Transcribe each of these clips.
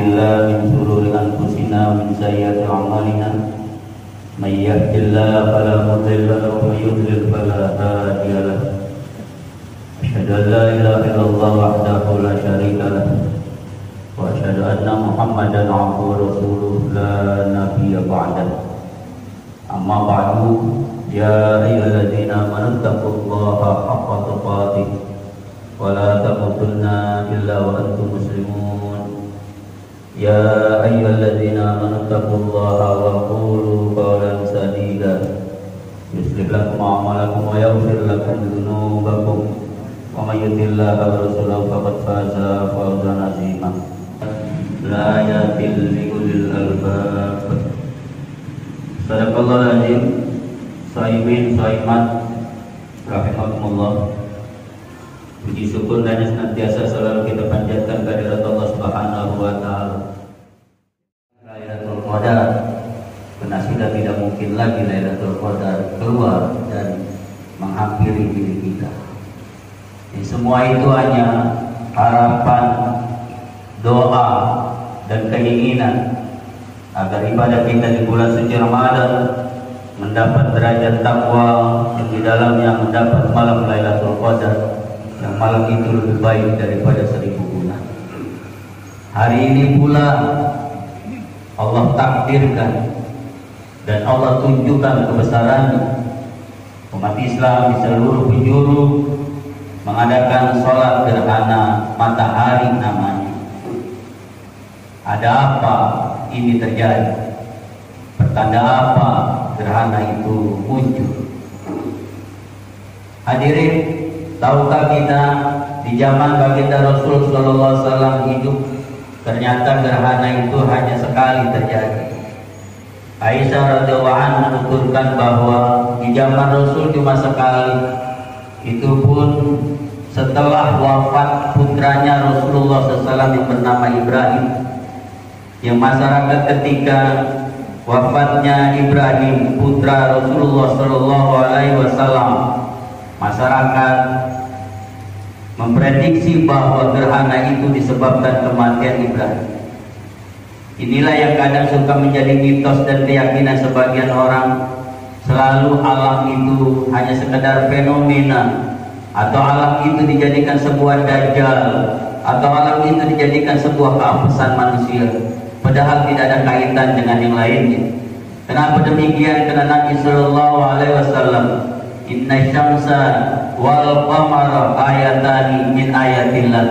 بالله من شرور أنفسنا ومن سيئات أعمالنا من يهد الله فلا مضل له ومن يضلل فلا هادي له أشهد أن لا إله إلا الله وحده لا شريك له وأشهد أن محمدا عبده ورسوله لا نبي بعده أما بعد يا أيها الذين آمنوا اتقوا الله حق تقاته ولا تموتن إلا وأنتم مسلمون يا أيها الذين آمنوا اتقوا الله وقولوا قولا سديدا يصلح لكم أعمالكم ويغفر لكم ذنوبكم ومن يطع الله ورسوله فقد فاز فوزا عظيما لا يضل لأولي الألباب. Sadaqallahul azim. Shaimin shaimat rahimakumullah. Puji syukur dan senantiasa selalu kita panjatkan kehadirat Allah Subhanahu wa taala. Lailatul Qadar, karena sudah tidak mungkin lagi Lailatul Qadar keluar dan menghampiri diri kita. Ini semua itu hanya harapan, doa dan keinginan agar ibadah kita di bulan suci Ramadan mendapat derajat takwa yang di dalamnya mendapat malam Lailatul Qadar, yang malam itu lebih baik daripada 1000 bulan. Hari ini pula Allah takdirkan dan Allah tunjukkan kebesarannya. Umat Islam di seluruh penjuru mengadakan sholat gerhana matahari namanya. Ada apa ini terjadi? Pertanda apa gerhana itu muncul? Hadirin, tahukah kita di zaman baginda Rasul Sallallahu Alaihi Wasallam hidup, ternyata gerhana itu hanya sekali terjadi. Aisyah radhiyallahu anha menuturkan bahwa di zaman Rasul cuma sekali, itu pun setelah wafat putranya Rasulullah SAW yang bernama Ibrahim. Yang masyarakat ketika wafatnya Ibrahim putra Rasulullah SAW, masyarakat memprediksi bahwa gerhana itu disebabkan kematian Ibrahim. Inilah yang kadang suka menjadi mitos dan keyakinan sebagian orang. Selalu alam itu hanya sekedar fenomena, atau alam itu dijadikan sebuah dajjal, atau alam itu dijadikan sebuah kehapusan manusia, padahal tidak ada kaitan dengan yang lainnya. Kenapa demikian? Karena Nabi Sallallahu Alaihi Wasallam, Inna syamsa wal qamara ayatani min ayatillah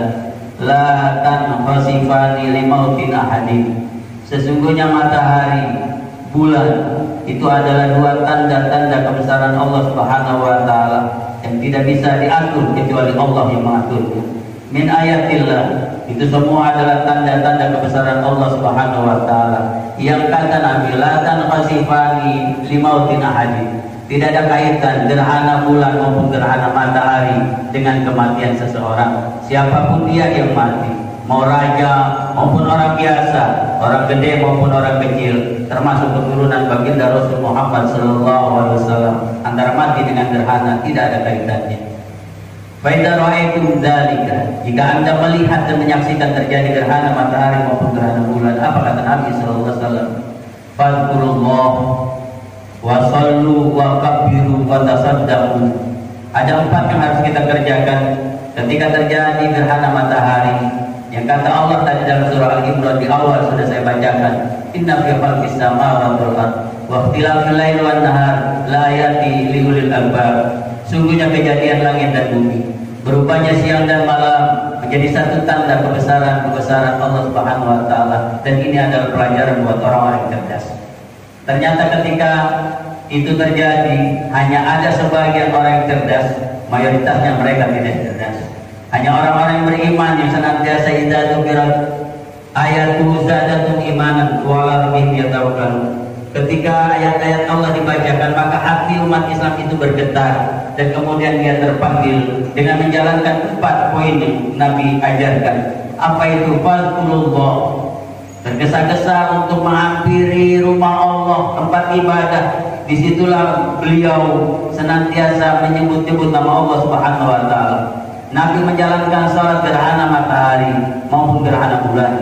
la tanfasifani limautin ahadin. Sesungguhnya matahari, bulan itu adalah dua tanda-tanda kebesaran Allah Subhanahu wa taala yang tidak bisa diatur kecuali Allah yang mengaturnya. Min ayatillah, itu semua adalah tanda-tanda kebesaran Allah Subhanahu wa taala. Yang kata Nabi, la tanqasifani limautin ahadin. Tidak ada kaitan gerhana bulan maupun gerhana matahari dengan kematian seseorang, siapapun dia yang mati, mau raja maupun orang biasa, orang gede maupun orang kecil, termasuk keturunan baginda Rasul Muhammad Sallallahu Alaihi Wasallam, antara mati dengan gerhana tidak ada kaitannya. Faidah ra'aitum dzalika, jika Anda melihat dan menyaksikan terjadi gerhana matahari maupun gerhana bulan, apa kata Nabi Sallallahu Alaihi Wasallam? Fadhkurullah wa sallu wa kabbiru wa tasaddaqu. Ada 4 yang harus kita kerjakan ketika terjadi gerhana matahari. Yang kata Allah tadi dalam surah Al-Imran di awal sudah saya bacakan, inna fi khalqis samawati wal ardh wa ikhtilafil laili wan nahar la ayatin li ulil albab. Sungguhnya kejadian langit dan bumi, berubahnya siang dan malam, menjadi satu tanda kebesaran Allah Subhanahu wa taala, dan ini adalah pelajaran buat orang-orang yang cerdas. Ternyata ketika itu terjadi, hanya ada sebagian orang yang cerdas, mayoritasnya mereka tidak cerdas. Hanya orang-orang yang beriman yang senantiasa idza dzukirat ayatu zadatum imanan wa ala rabbihim yatawakkalun. Ketika ayat-ayat Allah dibacakan, maka hati umat Islam itu bergetar, dan kemudian dia terpanggil dengan menjalankan 4 poin yang Nabi ajarkan. Apa itu? Fadhkurullah, tergesa-gesa untuk menghampiri rumah Allah, tempat ibadah. Disitulah beliau senantiasa menyebut-nyebut nama Allah Subhanahu wa taala. Nabi menjalankan salat gerhana matahari maupun gerhana bulan.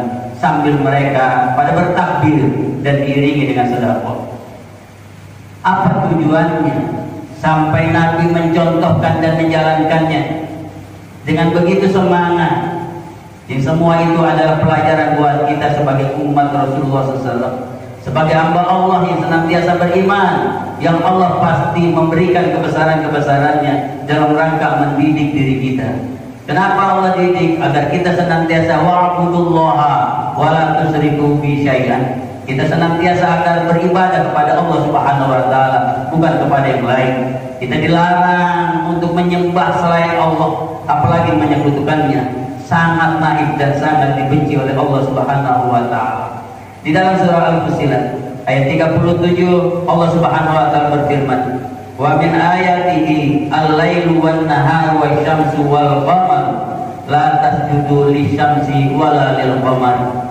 sambil mereka pada bertakbir dan diiringi dengan sedekah. Apa tujuannya? Sampai Nabi mencontohkan dan menjalankannya dengan begitu semangat. Yang semua itu adalah pelajaran buat kita sebagai umat Rasulullah SAW, sebagai hamba Allah yang senantiasa beriman, yang Allah pasti memberikan kebesaran-kebesarannya dalam rangka mendidik diri kita. Kenapa Allah didik? Agar kita senantiasa wa'budullaha wa la tusyriku bi syai'an. Kita senantiasa agar beribadah kepada Allah Subhanahu wa taala, bukan kepada yang lain. Kita dilarang untuk menyembah selain Allah, apalagi menyekutukannya. Sangat naif dan sangat dibenci oleh Allah Subhanahu wa taala. Di dalam surah Al-Fussilat ayat 37 Allah Subhanahu wa taala berfirman, "Wa min ayatihi al-lailu wan naharu wasyamsu wal qamar la tasjudu lisyamsi wala lil qamar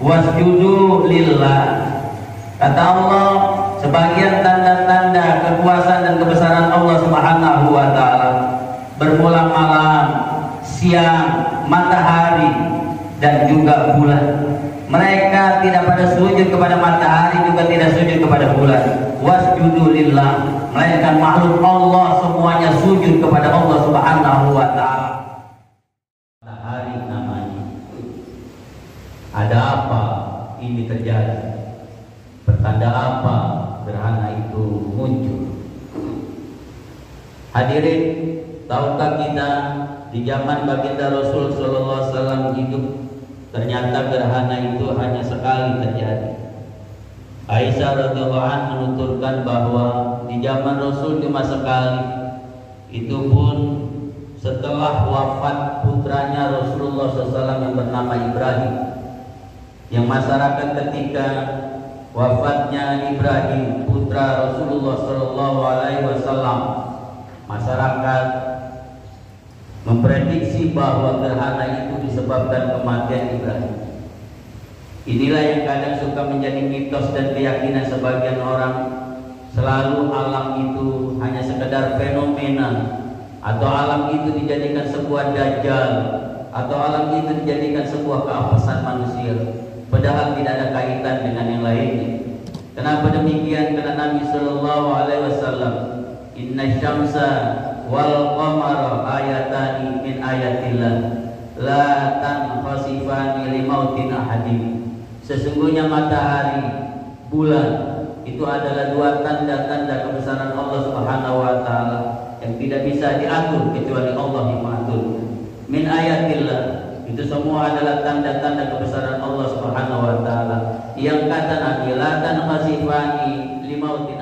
wasjudu lillah." Kata Allah, sebagian tanda-tanda kekuasaan dan kebesaran Allah Subhanahu wa taala bermula malam, siang, matahari dan juga bulan. Mereka tidak pada sujud kepada matahari, juga tidak sujud kepada bulan. Wasjudu lillah, melainkan makhluk Allah semuanya sujud kepada Allah Subhanahu wa taala. Matahari namanya. Ada apa ini terjadi? Pertanda apa gerhana itu muncul? Hadirin, tahukah kita di zaman baginda Rasul sallallahu alaihi wasallam hidup, ternyata gerhana itu hanya sekali terjadi. Aisyah radhiyallahu anha menuturkan bahwa di zaman Rasul cuma sekali, itu pun setelah wafat putranya Rasulullah SAW yang bernama Ibrahim. Yang masyarakat ketika wafatnya Ibrahim putra Rasulullah SAW, masyarakat memprediksi bahwa gerhana itu disebabkan kematian Ibrahim. Inilah yang kadang suka menjadi mitos dan keyakinan sebagian orang. Selalu alam itu hanya sekedar fenomena, atau alam itu dijadikan sebuah dajjal, atau alam itu dijadikan sebuah keapesan manusia, padahal tidak ada kaitan dengan yang lainnya. Kenapa demikian? Karena Nabi Sallallahu Alaihi Wasallam, Inna syamsa wal qamara ayatani min ayatillah la tankhasifani limautin ahadin. Sesungguhnya matahari, bulan itu adalah dua tanda-tanda kebesaran Allah Subhanahu wa taala yang tidak bisa diatur kecuali Allah yang mengatur. Min ayatillah, itu semua adalah tanda-tanda kebesaran Allah Subhanahu wa taala. Yang kata Nabi, la tankhasifani limautin